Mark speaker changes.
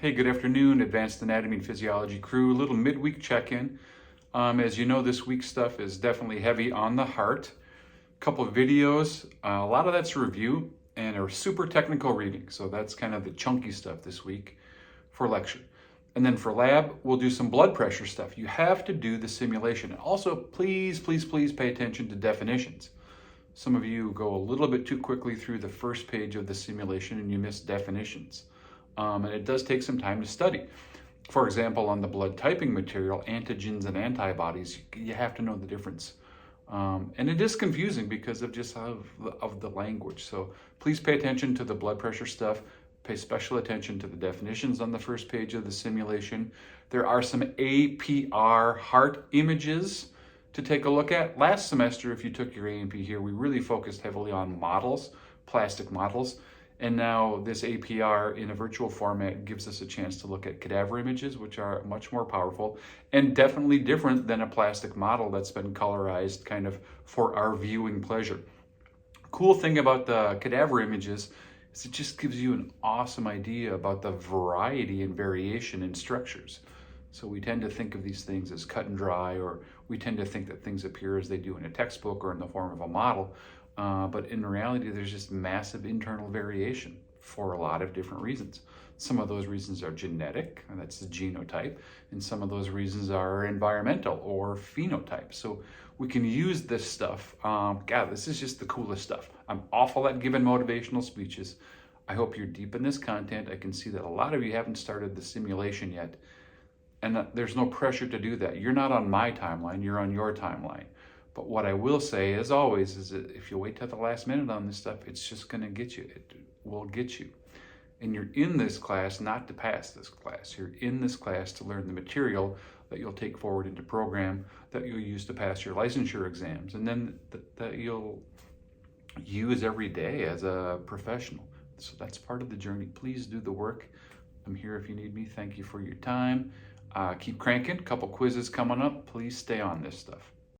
Speaker 1: Hey, good afternoon, Advanced Anatomy and Physiology crew. A little midweek check-in. As you know, this week's stuff is definitely heavy on the heart. A couple of videos, a lot of that's review and a super technical reading. So that's kind of the chunky stuff this week for lecture. And then for lab, we'll do some blood pressure stuff. You have to do the simulation. And also, please pay attention to definitions. Some of you go a little bit too quickly through the first page of the simulation and you miss definitions. And it does take some time to study. For example, on the blood typing material, antigens and antibodies, you have to know the difference. And it is confusing because of just of the language. So please pay attention to the blood pressure stuff. Pay special attention to the definitions on the first page of the simulation. There are some APR heart images to take a look at. Last semester, if you took your A&P here, we really focused heavily on models, plastic models. And now this APR in a virtual format gives us a chance to look at cadaver images, which are much more powerful and definitely different than a plastic model that's been colorized kind of for our viewing pleasure. Cool thing about the cadaver images is it just gives you an awesome idea about the variety and variation in structures. So we tend to think of these things as cut and dry, or we tend to think that things appear as they do in a textbook or in the form of a model. But in reality, there's just massive internal variation for a lot of different reasons. Some of those reasons are genetic, and that's the genotype, and some of those reasons are environmental or phenotype. So we can use this stuff. God, this is just the coolest stuff. I'm awful at giving motivational speeches. I hope you're deep in this content. I can see that a lot of you haven't started the simulation yet, and there's no pressure to do that. You're not on my timeline, you're on your timeline. But what I will say, as always, is that if you wait till the last minute on this stuff, it's just going to get you. It will get you. And you're in this class not to pass this class. You're in this class to learn the material that you'll take forward into program, that you'll use to pass your licensure exams, and then that you'll use every day as a professional. So that's part of the journey. Please do the work. I'm here if you need me. Thank you for your time. Keep cranking. A couple quizzes coming up. Please stay on this stuff.